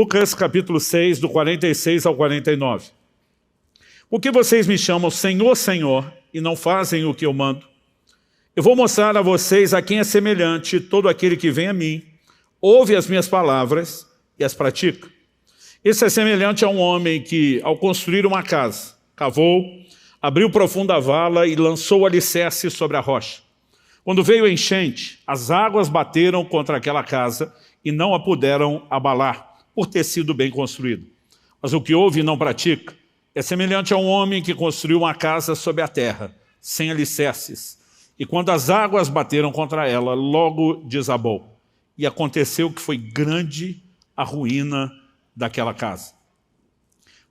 Lucas capítulo 6, do 46 ao 49. Por que vocês me chamam Senhor, Senhor, e não fazem o que eu mando? Eu vou mostrar a vocês a quem é semelhante todo aquele que vem a mim, ouve as minhas palavras e as pratica. Esse é semelhante a um homem que, ao construir uma casa, cavou, abriu profunda vala e lançou o alicerce sobre a rocha. Quando veio a enchente, as águas bateram contra aquela casa e não a puderam abalar, por ter sido bem construído. Mas o que ouve e não pratica é semelhante a um homem que construiu uma casa sobre a terra, sem alicerces. E quando as águas bateram contra ela, logo desabou. E aconteceu que foi grande a ruína daquela casa.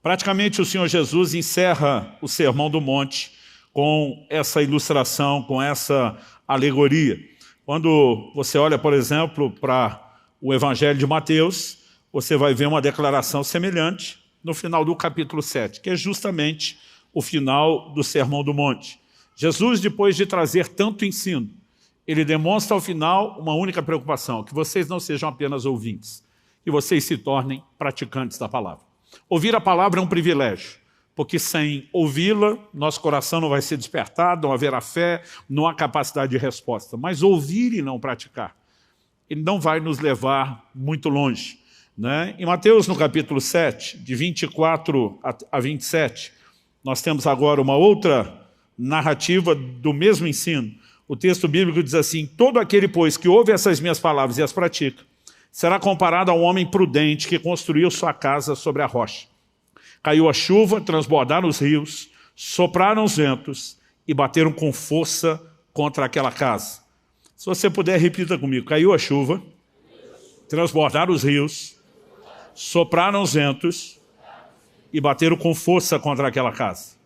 Praticamente o Senhor Jesus encerra o Sermão do Monte com essa ilustração, com essa alegoria. Quando você olha, por exemplo, para o Evangelho de Mateus, você vai ver uma declaração semelhante no final do capítulo 7, que é justamente o final do Sermão do Monte. Jesus, depois de trazer tanto ensino, ele demonstra ao final uma única preocupação, que vocês não sejam apenas ouvintes, que vocês se tornem praticantes da palavra. Ouvir a palavra é um privilégio, porque sem ouvi-la, nosso coração não vai ser despertado, não haverá fé, não há capacidade de resposta. Mas ouvir e não praticar, ele não vai nos levar muito longe. Né? Em Mateus, no capítulo 7, de 24 a 27, nós temos agora uma outra narrativa do mesmo ensino. O texto bíblico diz assim: todo aquele, pois, que ouve essas minhas palavras e as pratica, será comparado a um homem prudente que construiu sua casa sobre a rocha. Caiu a chuva, transbordaram os rios, sopraram os ventos e bateram com força contra aquela casa. Se você puder, repita comigo. Caiu a chuva, transbordaram os rios, sopraram os ventos e bateram com força contra aquela casa.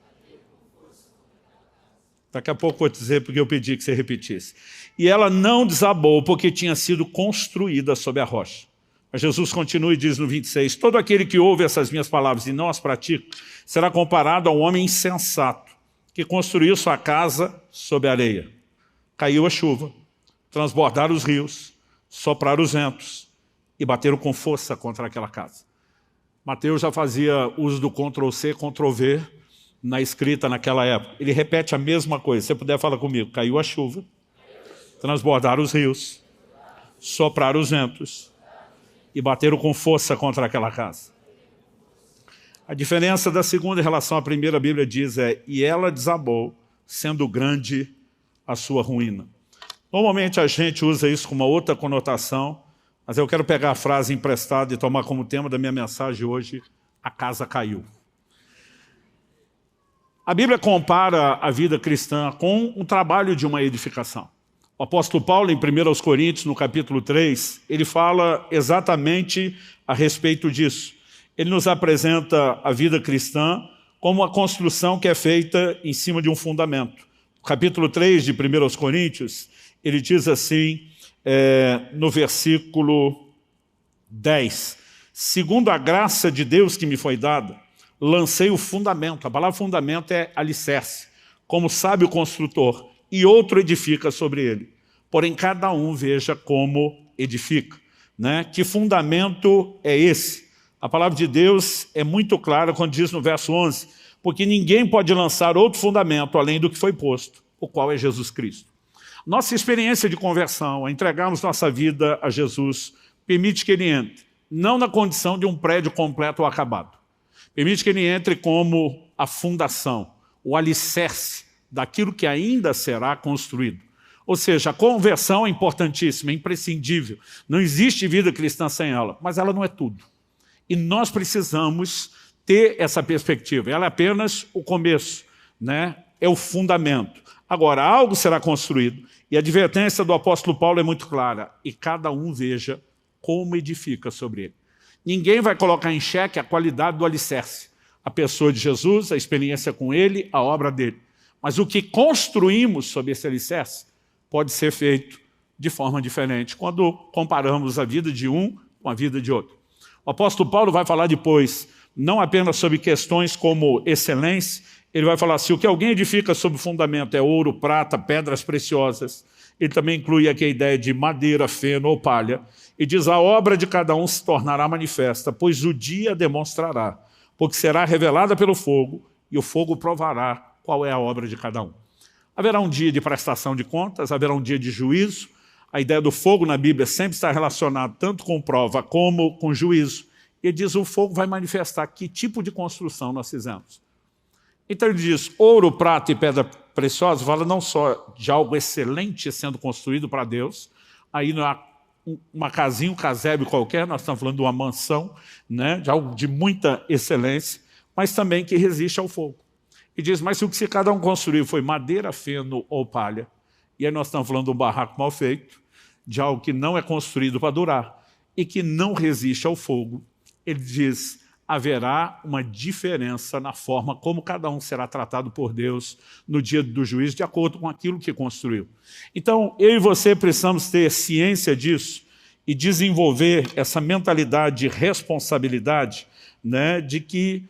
Daqui a pouco vou dizer porque eu pedi que você repetisse. E ela não desabou porque tinha sido construída sobre a rocha. Mas Jesus continua e diz no 26, todo aquele que ouve essas minhas palavras e não as pratica, será comparado a um homem insensato, que construiu sua casa sobre a areia. Caiu a chuva, transbordaram os rios, sopraram os ventos e bateram com força contra aquela casa. Mateus já fazia uso do Ctrl+C, Ctrl+V na escrita naquela época. Ele repete a mesma coisa. Se você puder, fala comigo. Caiu a chuva, transbordaram os rios, sopraram os ventos e bateram com força contra aquela casa. A diferença da segunda em relação à primeira, a Bíblia diz e ela desabou, sendo grande a sua ruína. Normalmente a gente usa isso com uma outra conotação, mas eu quero pegar a frase emprestada e tomar como tema da minha mensagem hoje: a casa caiu. A Bíblia compara a vida cristã com o trabalho de uma edificação. O apóstolo Paulo, em 1 Coríntios, no capítulo 3, ele fala exatamente a respeito disso. Ele nos apresenta a vida cristã como uma construção que é feita em cima de um fundamento. No capítulo 3 de 1 Coríntios, ele diz assim, no versículo 10, segundo a graça de Deus que me foi dada, lancei o fundamento. A palavra fundamento é alicerce, como sabe o construtor, e outro edifica sobre ele. Porém, cada um veja como edifica. Né? Que fundamento é esse? A palavra de Deus é muito clara quando diz no verso 11, porque ninguém pode lançar outro fundamento além do que foi posto, o qual é Jesus Cristo. Nossa experiência de conversão, a entregarmos nossa vida a Jesus, permite que ele entre, não na condição de um prédio completo ou acabado. Permite que ele entre como a fundação, o alicerce daquilo que ainda será construído. Ou seja, a conversão é importantíssima, é imprescindível. Não existe vida cristã sem ela, mas ela não é tudo. E nós precisamos ter essa perspectiva. Ela é apenas o começo, né? É o fundamento. Agora, algo será construído, e a advertência do apóstolo Paulo é muito clara, e cada um veja como edifica sobre ele. Ninguém vai colocar em xeque a qualidade do alicerce. A pessoa de Jesus, a experiência com ele, a obra dele. Mas o que construímos sobre esse alicerce pode ser feito de forma diferente, quando comparamos a vida de um com a vida de outro. O apóstolo Paulo vai falar depois, não apenas sobre questões como excelência, ele vai falar assim, o que alguém edifica sobre o fundamento é ouro, prata, pedras preciosas. ele também inclui aqui a ideia de madeira, feno ou palha, e diz: a obra de cada um se tornará manifesta, pois o dia demonstrará, porque será revelada pelo fogo, e o fogo provará qual é a obra de cada um. Haverá um dia de prestação de contas, haverá um dia de juízo. A ideia do fogo na Bíblia sempre está relacionada tanto com prova como com juízo. E ele diz: o fogo vai manifestar que tipo de construção nós fizemos. Então ele diz: ouro, prata e pedra preciosa, fala não só de algo excelente sendo construído para Deus, aí não há uma casinha, um casebre qualquer, nós estamos falando de uma mansão, né, de algo de muita excelência, mas também que resiste ao fogo. E diz: mas se o que cada um construiu foi madeira, feno ou palha, e aí nós estamos falando de um barraco mal feito, de algo que não é construído para durar e que não resiste ao fogo, ele diz: haverá uma diferença na forma como cada um será tratado por Deus no dia do juízo, de acordo com aquilo que construiu. Então, eu e você precisamos ter ciência disso e desenvolver essa mentalidade de responsabilidade, né, de que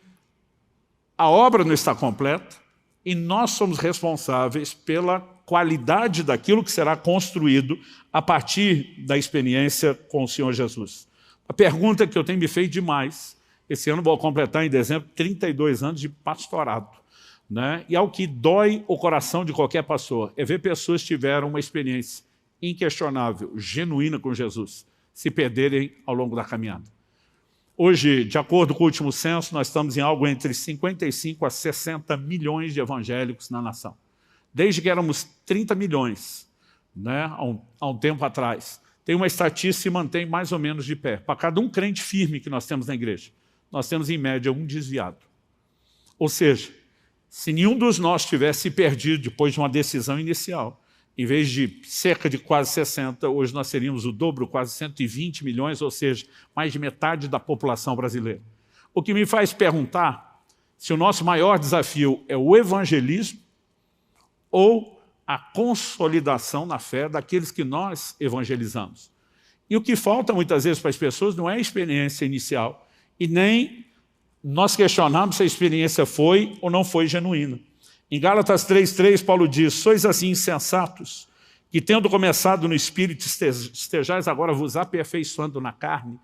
a obra não está completa e nós somos responsáveis pela qualidade daquilo que será construído a partir da experiência com o Senhor Jesus. A pergunta que eu tenho me feito demais: esse ano vou completar em dezembro 32 anos de pastorado, né? E ao que dói o coração de qualquer pastor é ver pessoas que tiveram uma experiência inquestionável, genuína com Jesus, se perderem ao longo da caminhada. Hoje, de acordo com o último censo, nós estamos em algo entre 55 a 60 milhões de evangélicos na nação. Desde que éramos 30 milhões, né, há um tempo atrás. Tem uma estatística que se mantém mais ou menos de pé. Para cada um crente firme que nós temos na igreja, nós temos em média um desviado. Ou seja, se nenhum dos nós tivesse perdido depois de uma decisão inicial, em vez de cerca de quase 60, hoje nós seríamos o dobro, quase 120 milhões, ou seja, mais de metade da população brasileira. O que me faz perguntar se o nosso maior desafio é o evangelismo ou a consolidação na fé daqueles que nós evangelizamos. E o que falta muitas vezes para as pessoas não é a experiência inicial, e nem nós questionamos se a experiência foi ou não foi genuína. Em Gálatas 3,3, Paulo diz: sois assim insensatos, que tendo começado no Espírito, estejais agora vos aperfeiçoando na carne.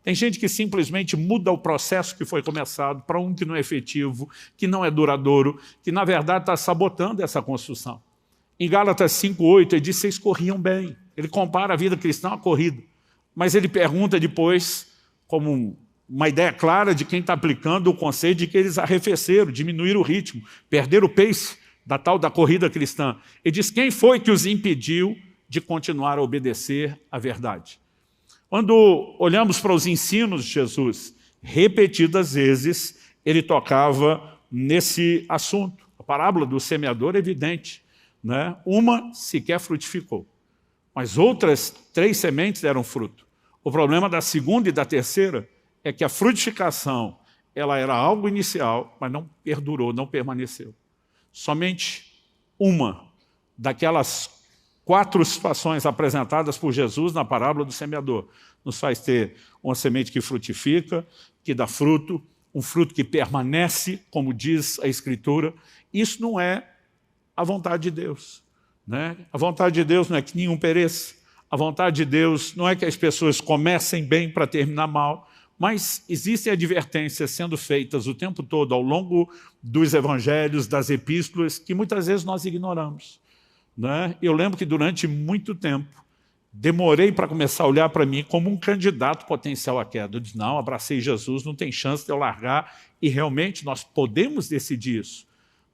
Tem gente que simplesmente muda o processo que foi começado para um que não é efetivo, que não é duradouro, que na verdade está sabotando essa construção. Em Gálatas 5,8, ele diz: vocês corriam bem. Ele compara a vida cristã à corrida. Mas ele pergunta depois, como uma ideia clara de quem está aplicando o conceito de que eles arrefeceram, diminuíram o ritmo, perderam o pace da corrida cristã. Ele diz: quem foi que os impediu de continuar a obedecer à verdade? Quando olhamos para os ensinos de Jesus, repetidas vezes ele tocava nesse assunto. A parábola do semeador é evidente, né? Uma sequer frutificou, mas outras 3 sementes deram fruto. O problema da segunda e da terceira é que a frutificação ela era algo inicial, mas não perdurou, não permaneceu. Somente uma daquelas 4 situações apresentadas por Jesus na parábola do semeador nos faz ter uma semente que frutifica, que dá fruto, um fruto que permanece, como diz a Escritura. Isso não é a vontade de Deus, né? A vontade de Deus não é que nenhum pereça. A vontade de Deus não é que as pessoas comecem bem para terminar mal, mas existem advertências sendo feitas o tempo todo ao longo dos evangelhos, das epístolas, que muitas vezes nós ignoramos, né? Eu lembro que durante muito tempo demorei para começar a olhar para mim como um candidato potencial à queda. Eu disse: não, abracei Jesus, não tem chance de eu largar, e realmente nós podemos decidir isso,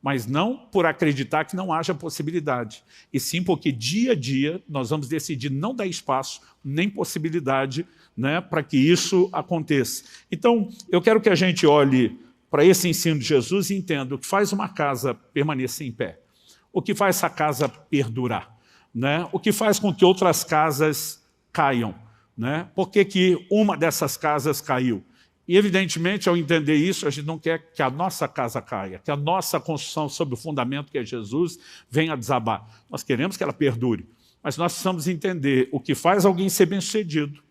mas não por acreditar que não haja possibilidade, e sim porque dia a dia nós vamos decidir não dar espaço nem possibilidade, né, para que isso aconteça. Então, eu quero que a gente olhe para esse ensino de Jesus e entenda o que faz uma casa permanecer em pé, o que faz essa casa perdurar, né? O que faz com que outras casas caiam, né? Por que que uma dessas casas caiu? E, evidentemente, ao entender isso, a gente não quer que a nossa casa caia, que a nossa construção sobre o fundamento que é Jesus venha a desabar. Nós queremos que ela perdure, mas nós precisamos entender o que faz alguém ser bem-sucedido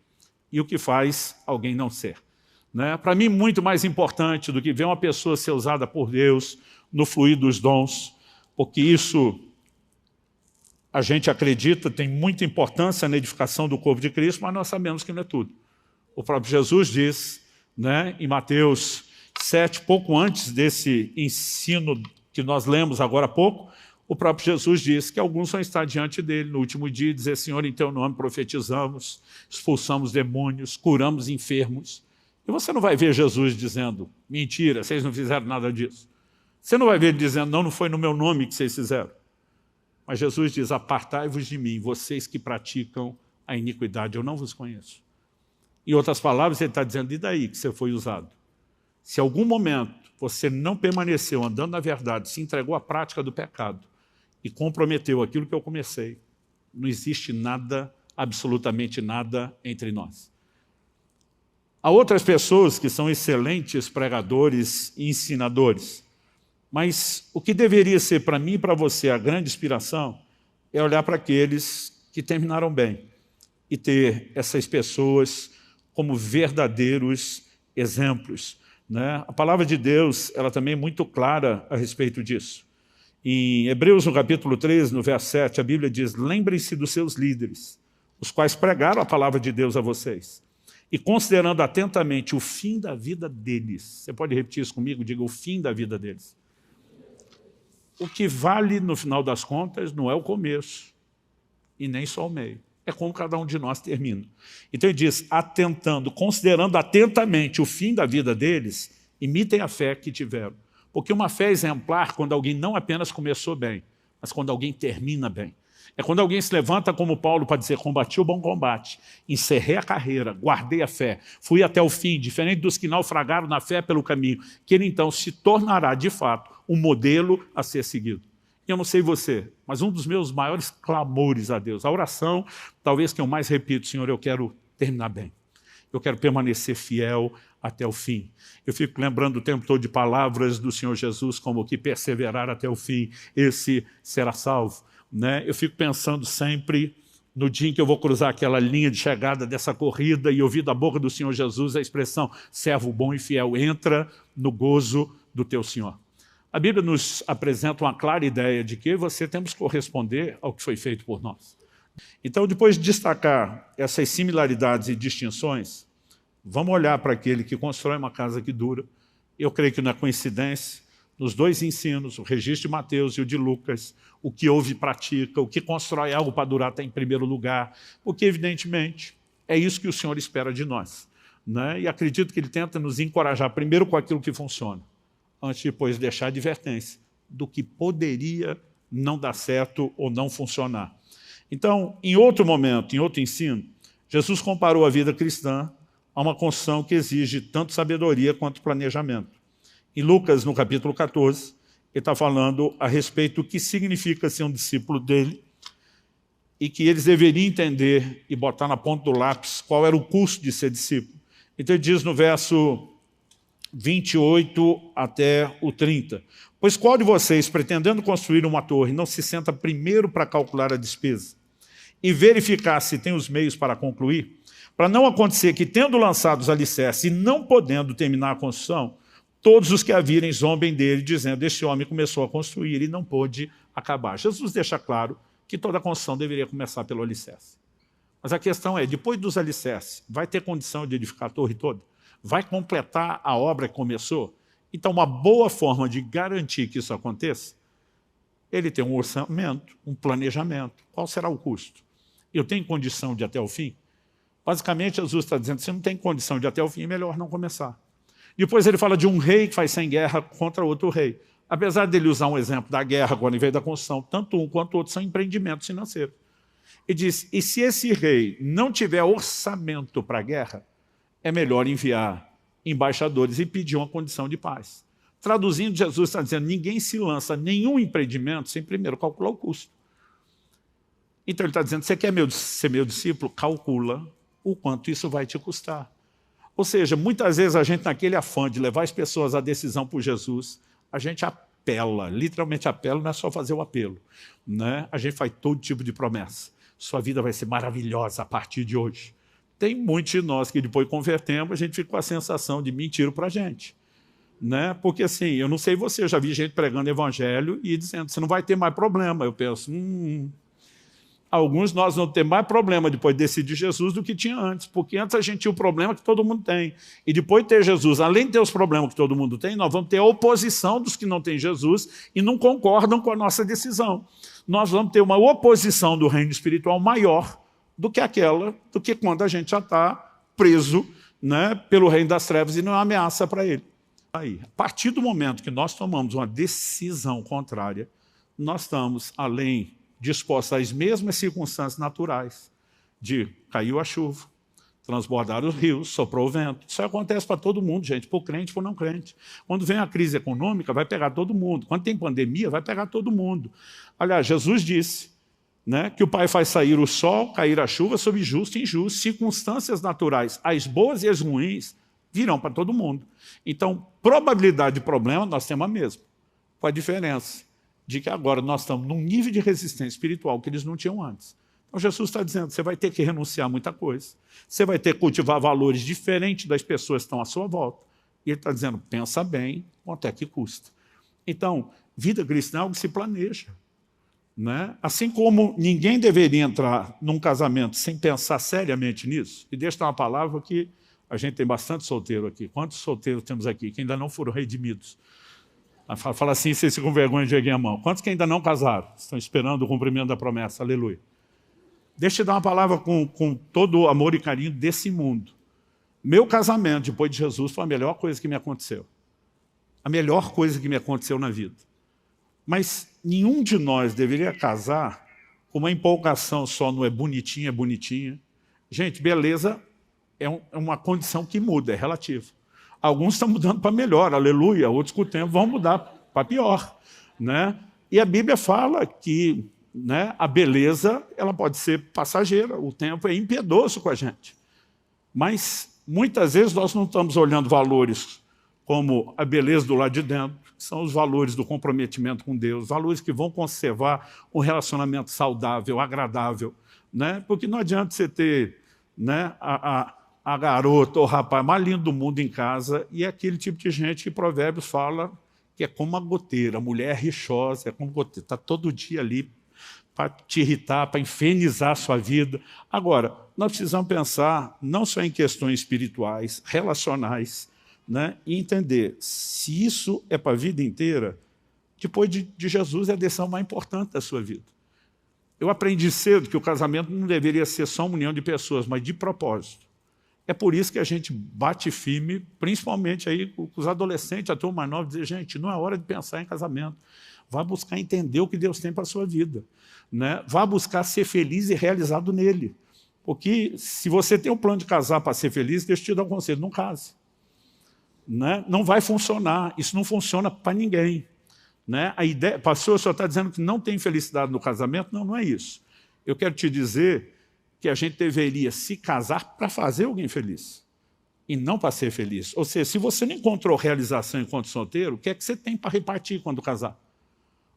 e o que faz alguém não ser, né? Para mim, muito mais importante do que ver uma pessoa ser usada por Deus no fluir dos dons, porque isso a gente acredita, tem muita importância na edificação do corpo de Cristo, mas nós sabemos que não é tudo. O próprio Jesus diz, né, em Mateus 7, pouco antes desse ensino que nós lemos agora há pouco, o próprio Jesus diz que alguns vão estar diante dele no último dia e dizer: Senhor, em teu nome profetizamos, expulsamos demônios, curamos enfermos. E você não vai ver Jesus dizendo: mentira, vocês não fizeram nada disso. Você não vai ver ele dizendo: não foi no meu nome que vocês fizeram. Mas Jesus diz: apartai-vos de mim, vocês que praticam a iniquidade, eu não vos conheço. Em outras palavras, ele está dizendo: e daí que você foi usado? Se em algum momento você não permaneceu andando na verdade, se entregou à prática do pecado e comprometeu aquilo que eu comecei, não existe nada, absolutamente nada entre nós. Há outras pessoas que são excelentes pregadores e ensinadores, mas o que deveria ser para mim e para você a grande inspiração é olhar para aqueles que terminaram bem e ter essas pessoas como verdadeiros exemplos, né? A palavra de Deus, ela também é muito clara a respeito disso. Em Hebreus, no capítulo 13, no verso 7, a Bíblia diz: lembrem-se dos seus líderes, os quais pregaram a palavra de Deus a vocês, e considerando atentamente o fim da vida deles. Você pode repetir isso comigo? Diga: o fim da vida deles. O que vale, no final das contas, não é o começo, e nem só o meio. É como cada um de nós termina. Então ele diz: atentando, considerando atentamente o fim da vida deles, imitem a fé que tiveram. Porque uma fé exemplar quando alguém não apenas começou bem, mas quando alguém termina bem. É quando alguém se levanta como Paulo para dizer: combati o bom combate, encerrei a carreira, guardei a fé, fui até o fim, diferente dos que naufragaram na fé pelo caminho, que ele então se tornará de fato um modelo a ser seguido. Eu não sei você, mas um dos meus maiores clamores a Deus, a oração, talvez que eu mais repito: Senhor, eu quero terminar bem. Eu quero permanecer fiel até o fim. Eu fico lembrando o tempo todo de palavras do Senhor Jesus, como que perseverar até o fim, esse será salvo, né? Eu fico pensando sempre no dia em que eu vou cruzar aquela linha de chegada dessa corrida e ouvir da boca do Senhor Jesus a expressão: servo bom e fiel, entra no gozo do teu Senhor. A Bíblia nos apresenta uma clara ideia de que você temos que corresponder ao que foi feito por nós. Então, depois de destacar essas similaridades e distinções, vamos olhar para aquele que constrói uma casa que dura. Eu creio que não é coincidência, nos dois ensinos, o registro de Mateus e o de Lucas, o que ouve e pratica, o que constrói algo para durar está em primeiro lugar, porque, evidentemente, é isso que o Senhor espera de nós, né? E acredito que Ele tenta nos encorajar primeiro com aquilo que funciona, antes de depois deixar a advertência do que poderia não dar certo ou não funcionar. Então, em outro momento, em outro ensino, Jesus comparou a vida cristã a uma construção que exige tanto sabedoria quanto planejamento. Em Lucas, no capítulo 14, ele está falando a respeito do que significa ser um discípulo dele e que eles deveriam entender e botar na ponta do lápis qual era o custo de ser discípulo. Então ele diz no verso 28 até o 30. Pois qual de vocês, pretendendo construir uma torre, não se senta primeiro para calcular a despesa e verificar se tem os meios para concluir? Para não acontecer que, tendo lançado os alicerces e não podendo terminar a construção, todos os que a virem zombem dele, dizendo: este homem começou a construir e não pôde acabar. Jesus deixa claro que toda a construção deveria começar pelo alicerce. Mas a questão é: depois dos alicerces, vai ter condição de edificar a torre toda? Vai completar a obra que começou? Então, uma boa forma de garantir que isso aconteça, ele tem um orçamento, um planejamento. Qual será o custo? Eu tenho condição de ir até o fim? Basicamente, Jesus está dizendo: se não tem condição de ir até o fim, é melhor não começar. Depois ele fala de um rei que faz sem guerra contra outro rei. Apesar dele usar um exemplo da guerra agora em vez da construção, tanto um quanto o outro são empreendimentos financeiros. Ele diz: e se esse rei não tiver orçamento para a guerra, é melhor enviar embaixadores e pedir uma condição de paz. Traduzindo, Jesus está dizendo: ninguém se lança nenhum empreendimento sem primeiro calcular o custo. Então ele está dizendo: você quer ser meu discípulo? Calcula o quanto isso vai te custar. Ou seja, muitas vezes a gente, naquele afã de levar as pessoas à decisão por Jesus, a gente apela, literalmente apela, não é só fazer o apelo, né? A gente faz todo tipo de promessa. Sua vida vai ser maravilhosa a partir de hoje. Tem muitos de nós que depois convertemos, a gente fica com a sensação de mentira para a gente, né? Porque assim, eu não sei você, eu já vi gente pregando evangelho e dizendo: você não vai ter mais problema. Eu penso, alguns nós vamos ter mais problema depois de decidir Jesus do que tinha antes, porque antes a gente tinha o problema que todo mundo tem. E depois de ter Jesus, além de ter os problemas que todo mundo tem, nós vamos ter a oposição dos que não têm Jesus e não concordam com a nossa decisão. Nós vamos ter uma oposição do reino espiritual maior do que quando a gente já está preso, né, pelo reino das trevas e não é uma ameaça para ele. Aí, a partir do momento que nós tomamos uma decisão contrária, nós estamos, além dispostos às mesmas circunstâncias naturais, de caiu a chuva, transbordaram os rios, soprou o vento. Isso acontece para todo mundo, gente, por crente e por não crente. Quando vem a crise econômica, vai pegar todo mundo. Quando tem pandemia, vai pegar todo mundo. Aliás, Jesus disse, né, que o Pai faz sair o sol, cair a chuva sobre justo e injusto. Circunstâncias naturais, as boas e as ruins, virão para todo mundo. Então, probabilidade de problema, nós temos a mesma. Com a diferença de que agora nós estamos num nível de resistência espiritual que eles não tinham antes. Então, Jesus está dizendo, você vai ter que renunciar a muita coisa. Você vai ter que cultivar valores diferentes das pessoas que estão à sua volta. E ele está dizendo, pensa bem, quanto é que custa. Então, vida cristã é algo que se planeja. Né? Assim como ninguém deveria entrar num casamento sem pensar seriamente nisso, e deixa eu dar uma palavra que a gente tem bastante solteiro aqui. Quantos solteiros temos aqui que ainda não foram redimidos? Fala assim, vocês ficam com vergonha de erguer a mão. Quantos que ainda não casaram? Estão esperando o cumprimento da promessa, aleluia. Deixa eu dar uma palavra com todo o amor e carinho desse mundo. Meu casamento, depois de Jesus, foi a melhor coisa que me aconteceu. A melhor coisa que me aconteceu na vida. Mas nenhum de nós deveria casar com uma empolgação só no é bonitinha, é bonitinha. Gente, beleza é uma condição que muda, é relativa. Alguns estão mudando para melhor, aleluia, outros com o tempo vão mudar para pior. Né? E a Bíblia fala que, né, a beleza ela pode ser passageira, o tempo é impiedoso com a gente. Mas muitas vezes nós não estamos olhando valores como a beleza do lado de dentro, que são os valores do comprometimento com Deus, valores que vão conservar um relacionamento saudável, agradável. Né? Porque não adianta você ter, né, a garota ou o rapaz mais lindo do mundo em casa e é aquele tipo de gente que Provérbios fala que é como uma goteira, a mulher é rixosa, é como goteira, está todo dia ali para te irritar, para infernizar a sua vida. Agora, nós precisamos pensar não só em questões espirituais, relacionais, né, e entender se isso é para a vida inteira, depois de Jesus é a decisão mais importante da sua vida. Eu aprendi cedo que o casamento não deveria ser só uma união de pessoas, mas de propósito. É por isso que a gente bate firme, principalmente aí com os adolescentes, a turma mais nova, dizer, gente, não é hora de pensar em casamento. Vá buscar entender o que Deus tem para a sua vida. Né? Vá buscar ser feliz e realizado nele. Porque se você tem um plano de casar para ser feliz, deixa eu te dar um conselho, não case. Né? Não vai funcionar, isso não funciona para ninguém. Né? A ideia, pastor, o senhor está dizendo que não tem felicidade no casamento? Não, não é isso. Eu quero te dizer que a gente deveria se casar para fazer alguém feliz, e não para ser feliz. Ou seja, se você não encontrou realização enquanto solteiro, o que é que você tem para repartir quando casar?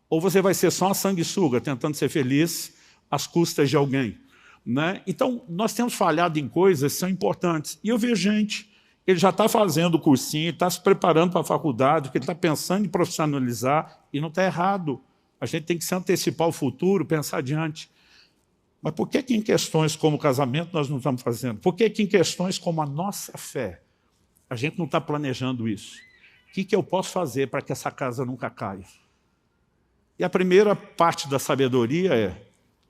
Ou você vai ser só uma sanguessuga, tentando ser feliz às custas de alguém. Né? Então, nós temos falhado em coisas que são importantes. E eu vejo gente, ele já está fazendo o cursinho, está se preparando para a faculdade, porque ele está pensando em profissionalizar, e não está errado. A gente tem que se antecipar ao futuro, pensar adiante. Mas por que em questões como o casamento nós não estamos fazendo? Por que em questões como a nossa fé a gente não está planejando isso? O que eu posso fazer para que essa casa nunca caia? E a primeira parte da sabedoria é,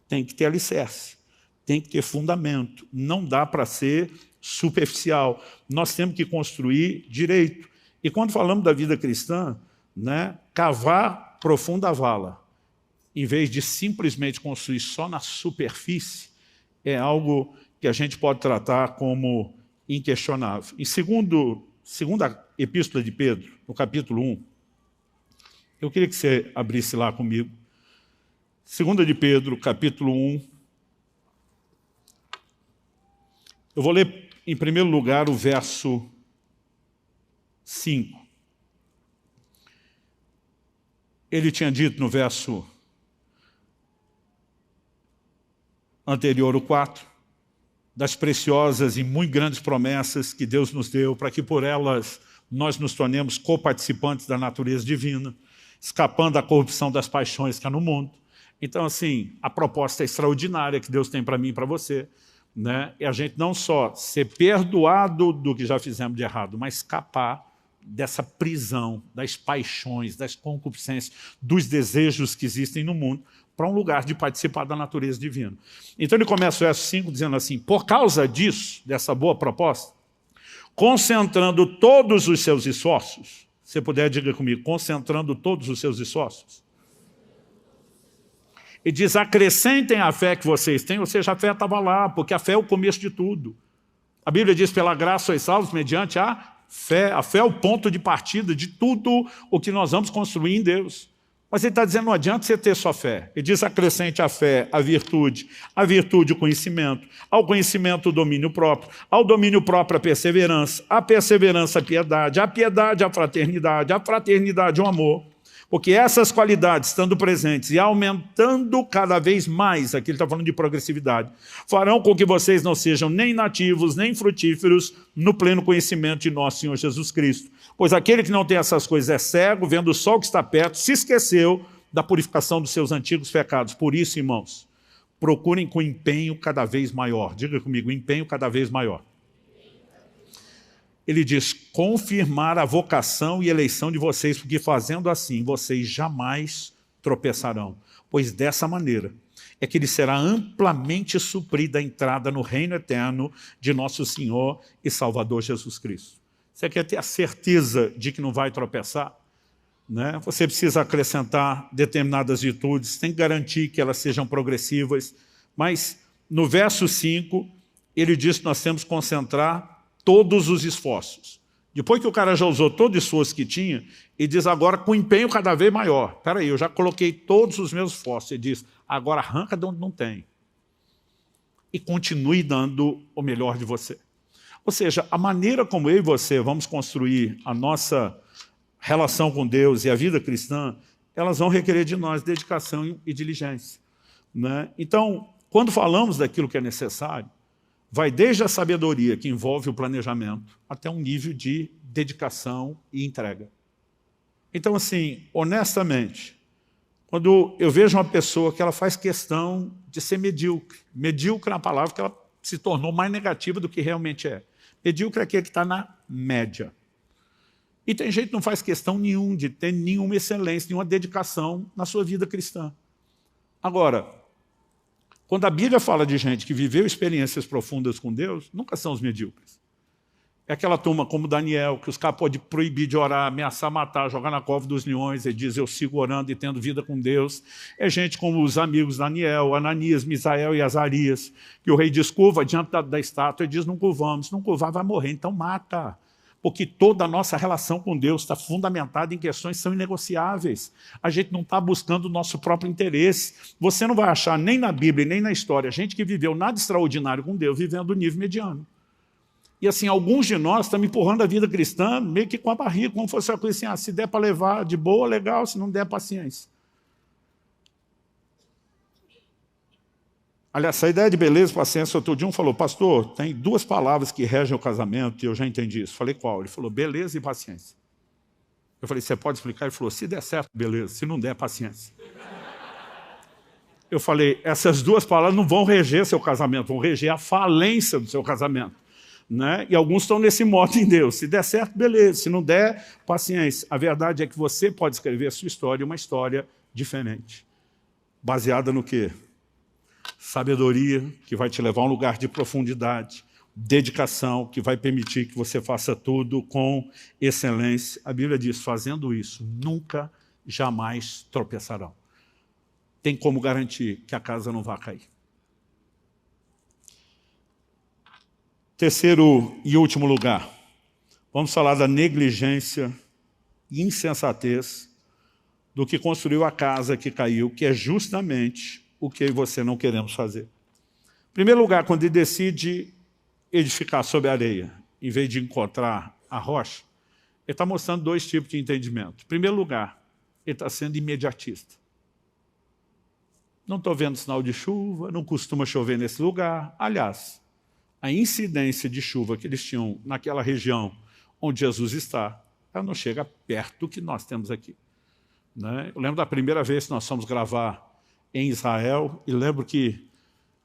tem que ter alicerce, tem que ter fundamento, não dá para ser superficial. Nós temos que construir direito. E quando falamos da vida cristã, né, cavar profunda a vala, em vez de simplesmente construir só na superfície, é algo que a gente pode tratar como inquestionável. Em segunda epístola de Pedro, no capítulo 1, eu queria que você abrisse lá comigo. 2 de Pedro, capítulo 1. Eu vou ler, em primeiro lugar, o verso 5. Ele tinha dito no verso anterior, o 4, das preciosas e muito grandes promessas que Deus nos deu, para que por elas nós nos tornemos coparticipantes da natureza divina, escapando da corrupção das paixões que há no mundo. Então, assim, a proposta extraordinária que Deus tem para mim e para você, né, é a gente não só ser perdoado do que já fizemos de errado, mas escapar dessa prisão, das paixões, das concupiscências, dos desejos que existem no mundo, para um lugar de participar da natureza divina. Então ele começa o verso 5 dizendo assim: por causa disso, dessa boa proposta, concentrando todos os seus esforços, se puder, diga comigo, concentrando todos os seus esforços, e diz, acrescentem a fé que vocês têm, ou seja, a fé estava lá, porque a fé é o começo de tudo. A Bíblia diz, pela graça sois salvos mediante a fé. A fé é o ponto de partida de tudo o que nós vamos construir em Deus. Mas ele está dizendo, não adianta você ter só fé. Ele diz, acrescente a fé, a virtude o conhecimento, ao conhecimento o domínio próprio, ao domínio próprio a perseverança a piedade, a piedade a fraternidade o amor. Porque essas qualidades, estando presentes e aumentando cada vez mais, aqui ele está falando de progressividade, farão com que vocês não sejam nem nativos, nem frutíferos no pleno conhecimento de nosso Senhor Jesus Cristo. Pois aquele que não tem essas coisas é cego, vendo só o que está perto, se esqueceu da purificação dos seus antigos pecados. Por isso, irmãos, procurem com empenho cada vez maior. Diga comigo, empenho cada vez maior. Ele diz, confirmar a vocação e eleição de vocês, porque fazendo assim, vocês jamais tropeçarão. Pois dessa maneira é que lhe será amplamente suprida a entrada no reino eterno de nosso Senhor e Salvador Jesus Cristo. Você quer ter a certeza de que não vai tropeçar? Né? Você precisa acrescentar determinadas virtudes, tem que garantir que elas sejam progressivas, mas no verso 5, ele diz que nós temos que concentrar todos os esforços. Depois que o cara já usou todo o esforço que tinha, ele diz agora com empenho cada vez maior. Espera aí, eu já coloquei todos os meus esforços. Ele diz, agora arranca de onde não tem. E continue dando o melhor de você. Ou seja, a maneira como eu e você vamos construir a nossa relação com Deus e a vida cristã, elas vão requerer de nós dedicação e diligência. Né? Então, quando falamos daquilo que é necessário, vai desde a sabedoria, que envolve o planejamento, até um nível de dedicação e entrega. Então, assim, honestamente, quando eu vejo uma pessoa que ela faz questão de ser medíocre, medíocre é uma palavra que ela se tornou mais negativa do que realmente é. Medíocre é aquele que está na média. E tem gente que não faz questão nenhuma de ter nenhuma excelência, nenhuma dedicação na sua vida cristã. Agora, quando a Bíblia fala de gente que viveu experiências profundas com Deus, nunca são os medíocres. É aquela turma como Daniel, que os caras podem proibir de orar, ameaçar matar, jogar na cova dos leões, ele diz, eu sigo orando e tendo vida com Deus. É gente como os amigos Daniel, Ananias, Misael e Azarias, que o rei diz, curva diante da estátua, ele diz, não curvamos, se não curvar vai morrer, então mata. Porque toda a nossa relação com Deus está fundamentada em questões que são inegociáveis. A gente não está buscando o nosso próprio interesse. Você não vai achar nem na Bíblia, nem na história, gente que viveu nada extraordinário com Deus, vivendo o nível mediano. E assim, alguns de nós estamos empurrando a vida cristã meio que com a barriga, como fosse uma coisa assim, se der para levar de boa, legal, se não der, paciência. Aliás, essa ideia de beleza e paciência, outro dia um falou, pastor, tem duas palavras que regem o casamento, e eu já entendi isso. Falei, qual? Ele falou, beleza e paciência. Eu falei, você pode explicar? Ele falou, se der certo, beleza, se não der, paciência. Eu falei, essas duas palavras não vão reger seu casamento, vão reger a falência do seu casamento. Né? E alguns estão nesse modo em Deus. Se der certo, beleza. Se não der, paciência. A verdade é que você pode escrever a sua história, uma história diferente. Baseada no quê? Sabedoria, que vai te levar a um lugar de profundidade. Dedicação, que vai permitir que você faça tudo com excelência. A Bíblia diz, fazendo isso, nunca, jamais tropeçarão. Tem como garantir que a casa não vai cair. Terceiro e último lugar, vamos falar da negligência e insensatez do que construiu a casa que caiu, que é justamente o que eu e você não queremos fazer. Em primeiro lugar, quando ele decide edificar sobre a areia, em vez de encontrar a rocha, ele está mostrando dois tipos de entendimento. Em primeiro lugar, ele está sendo imediatista. Não estou vendo sinal de chuva, não costuma chover nesse lugar. Aliás, a incidência de chuva que eles tinham naquela região onde Jesus está, ela não chega perto do que nós temos aqui. Né? Eu lembro da primeira vez que nós fomos gravar em Israel, e lembro que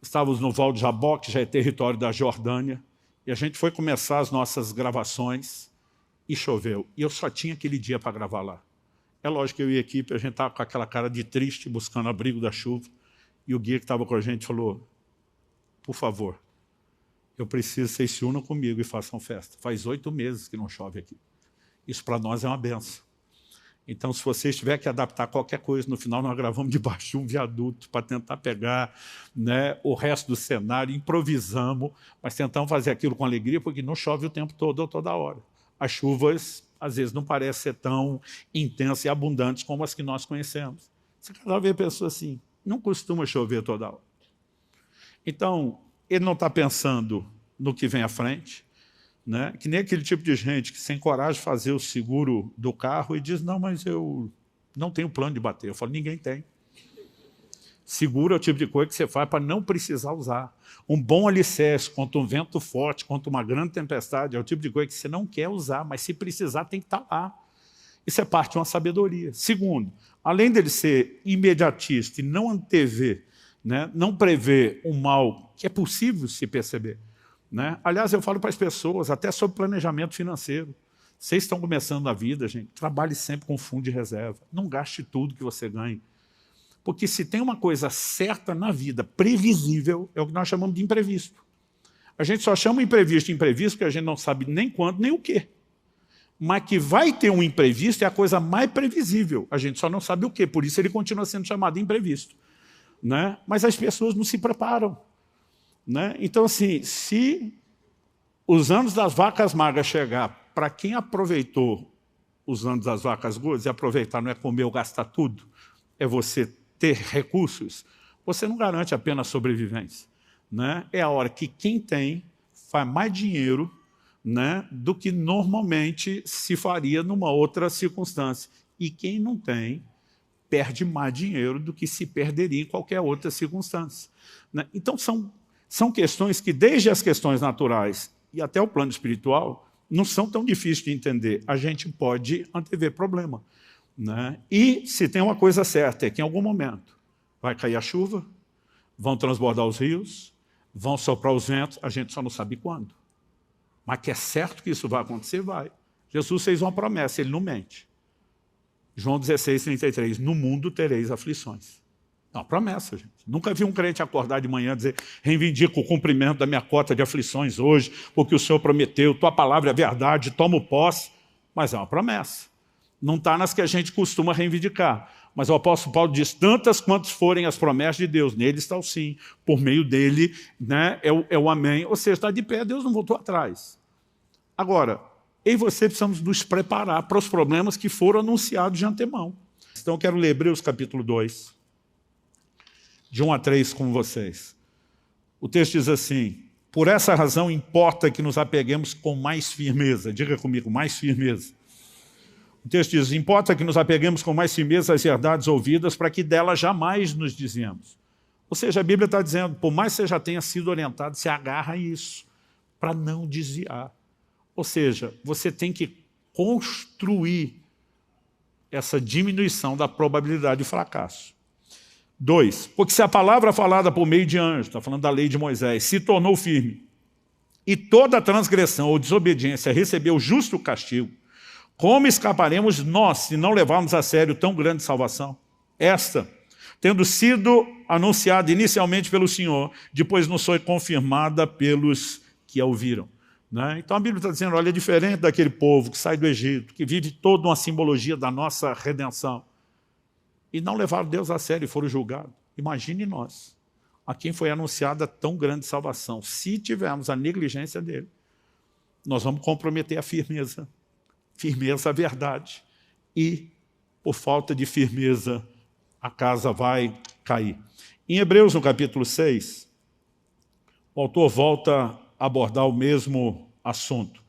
estávamos no Val de Jaboque, que já é território da Jordânia, e a gente foi começar as nossas gravações e choveu. E eu só tinha aquele dia para gravar lá. É lógico que eu e a equipe, a gente estava com aquela cara de triste, buscando abrigo da chuva, e o guia que estava com a gente falou, por favor, eu preciso que vocês se unam comigo e façam festa. Faz 8 meses que não chove aqui. Isso para nós é uma benção. Então, se vocês tiverem que adaptar qualquer coisa, no final nós gravamos debaixo de um viaduto para tentar pegar, né, o resto do cenário, improvisamos, mas tentamos fazer aquilo com alegria, porque não chove o tempo todo ou toda hora. As chuvas, às vezes, não parecem ser tão intensas e abundantes como as que nós conhecemos. Você cada vez pensa assim, não costuma chover toda hora. Então, ele não está pensando no que vem à frente, né? Que nem aquele tipo de gente que sem coragem de fazer o seguro do carro e diz, não, mas eu não tenho plano de bater. Eu falo, ninguém tem. Seguro é o tipo de coisa que você faz para não precisar usar. Um bom alicerce contra um vento forte, contra uma grande tempestade, é o tipo de coisa que você não quer usar, mas se precisar tem que estar lá. Isso é parte de uma sabedoria. Segundo, além dele ser imediatista e não antever, né, não prever um mal que é possível se perceber, né? Aliás, eu falo para as pessoas, até sobre planejamento financeiro. Vocês estão começando a vida, gente, trabalhe sempre com fundo de reserva. Não gaste tudo que você ganhe. Porque se tem uma coisa certa na vida, previsível, é o que nós chamamos de imprevisto. A gente só chama imprevisto porque a gente não sabe nem quando, nem o quê. Mas que vai ter um imprevisto é a coisa mais previsível. A gente só não sabe o quê, por isso ele continua sendo chamado de imprevisto, né? Mas as pessoas não se preparam, né? Então, assim, se os anos das vacas magras chegar, para quem aproveitou os anos das vacas gordas, e aproveitar não é comer ou gastar tudo, é você ter recursos, você não garante apenas sobrevivência, né? É a hora que quem tem faz mais dinheiro, né, do que normalmente se faria numa outra circunstância. E quem não tem perde mais dinheiro do que se perderia em qualquer outra circunstância, né? Então, são questões que, desde as questões naturais e até o plano espiritual, não são tão difíceis de entender. A gente pode antever problema, né? E se tem uma coisa certa, é que em algum momento vai cair a chuva, vão transbordar os rios, vão soprar os ventos, a gente só não sabe quando. Mas que é certo que isso vai acontecer, vai. Jesus fez uma promessa, ele não mente. João 16:33, no mundo tereis aflições. É uma promessa, gente. Nunca vi um crente acordar de manhã e dizer, reivindico o cumprimento da minha cota de aflições hoje, porque o Senhor prometeu, tua palavra é verdade, tomo posse. Mas é uma promessa. Não está nas que a gente costuma reivindicar. Mas o apóstolo Paulo diz, tantas quantas forem as promessas de Deus, nele está o sim, por meio dele, né, é o amém. Ou seja, está de pé, Deus não voltou atrás. Agora, eu e você precisamos nos preparar para os problemas que foram anunciados de antemão. Então eu quero ler Hebreus capítulo 2, de 1 a 3 com vocês. O texto diz assim, por essa razão importa que nos apeguemos com mais firmeza. Diga comigo, mais firmeza. O texto diz, importa que nos apeguemos com mais firmeza às verdades ouvidas para que delas jamais nos desviemos. Ou seja, a Bíblia está dizendo, por mais que você já tenha sido orientado, se agarra a isso, para não desviar. Ou seja, você tem que construir essa diminuição da probabilidade de fracasso. 2, porque se a palavra falada por meio de anjo, está falando da lei de Moisés, se tornou firme, e toda transgressão ou desobediência recebeu justo castigo, como escaparemos nós se não levarmos a sério tão grande salvação? Esta, tendo sido anunciada inicialmente pelo Senhor, depois nos foi confirmada pelos que a ouviram, né? Então a Bíblia está dizendo, olha, é diferente daquele povo que sai do Egito, que vive toda uma simbologia da nossa redenção, e não levaram Deus a sério e foram julgados. Imagine nós, a quem foi anunciada tão grande salvação. Se tivermos a negligência dele, nós vamos comprometer a firmeza. Firmeza à verdade. E, por falta de firmeza, a casa vai cair. Em Hebreus, no capítulo 6, o autor volta a abordar o mesmo assunto.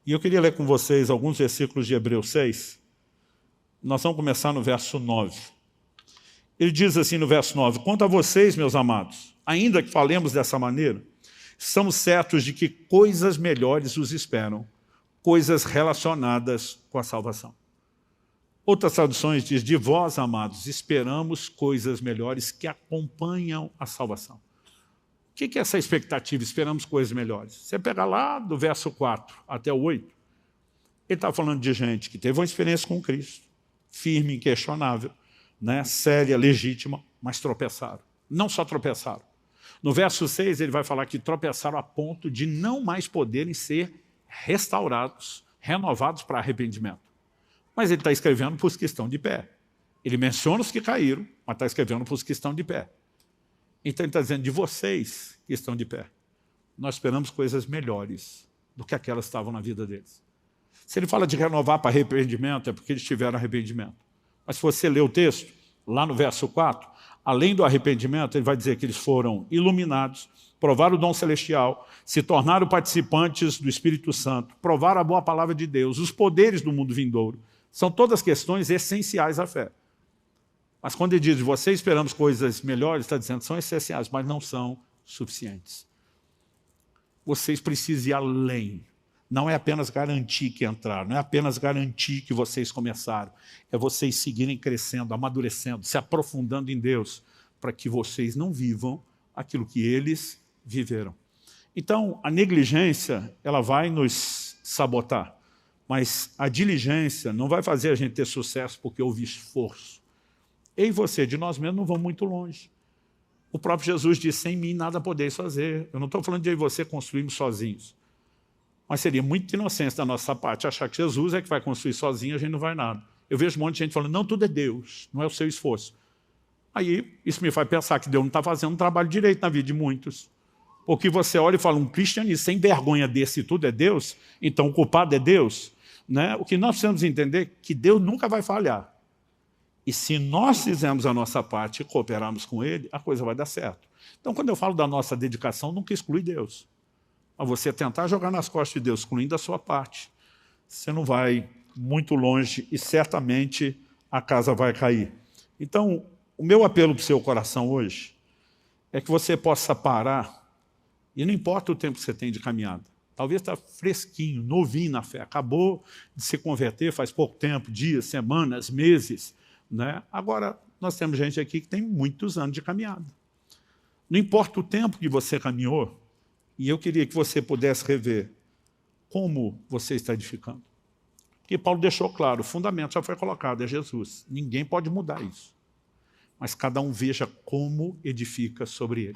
E eu queria ler com vocês alguns versículos de Hebreus 6. Nós vamos começar no verso 9. Ele diz assim no verso 9, quanto a vocês, meus amados, ainda que falemos dessa maneira, estamos certos de que coisas melhores os esperam, coisas relacionadas com a salvação. Outras traduções diz, de vós, amados, esperamos coisas melhores que acompanham a salvação. O que é essa expectativa? Esperamos coisas melhores. Você pegar lá do verso 4 até o 8, ele está falando de gente que teve uma experiência com Cristo, firme, inquestionável, né, séria, legítima, mas tropeçaram. Não só tropeçaram. No verso 6, ele vai falar que tropeçaram a ponto de não mais poderem ser restaurados, renovados para arrependimento. Mas ele está escrevendo para os que estão de pé. Ele menciona os que caíram, mas está escrevendo para os que estão de pé. Então ele está dizendo, de vocês que estão de pé, nós esperamos coisas melhores do que aquelas que estavam na vida deles. Se ele fala de renovar para arrependimento, é porque eles tiveram arrependimento. Mas se você ler o texto, lá no verso 4, além do arrependimento, ele vai dizer que eles foram iluminados, provaram o dom celestial, se tornaram participantes do Espírito Santo, provaram a boa palavra de Deus, os poderes do mundo vindouro. São todas questões essenciais à fé. Mas quando ele diz, vocês esperamos coisas melhores, está dizendo, são essenciais, mas não são suficientes. Vocês precisam ir além. Não é apenas garantir que entraram, não é apenas garantir que vocês começaram, é vocês seguirem crescendo, amadurecendo, se aprofundando em Deus, para que vocês não vivam aquilo que eles viveram. Então, a negligência, ela vai nos sabotar, mas a diligência não vai fazer a gente ter sucesso porque houve esforço. Eu e você, de nós mesmos, não vamos muito longe. O próprio Jesus disse, sem mim nada podeis fazer. Eu não estou falando de eu e você construirmos sozinhos. Mas seria muita inocência da nossa parte achar que Jesus é que vai construir sozinho, a gente não vai nada. Eu vejo um monte de gente falando, não, tudo é Deus, não é o seu esforço. Aí, isso me faz pensar que Deus não está fazendo um trabalho direito na vida de muitos. Porque você olha e fala, um cristianismo sem vergonha desse tudo é Deus, então o culpado é Deus. Né? O que nós precisamos entender é que Deus nunca vai falhar. E se nós fizermos a nossa parte e cooperarmos com Ele, a coisa vai dar certo. Então, quando eu falo da nossa dedicação, nunca exclui Deus. A você tentar jogar nas costas de Deus, excluindo a sua parte, você não vai muito longe e certamente a casa vai cair. Então, o meu apelo para o seu coração hoje é que você possa parar, e não importa o tempo que você tem de caminhada, talvez está fresquinho, novinho na fé, acabou de se converter faz pouco tempo, dias, semanas, meses, né? Agora, nós temos gente aqui que tem muitos anos de caminhada. Não importa o tempo que você caminhou, e eu queria que você pudesse rever como você está edificando. Porque Paulo deixou claro, o fundamento já foi colocado, é Jesus. Ninguém pode mudar isso. Mas cada um veja como edifica sobre ele.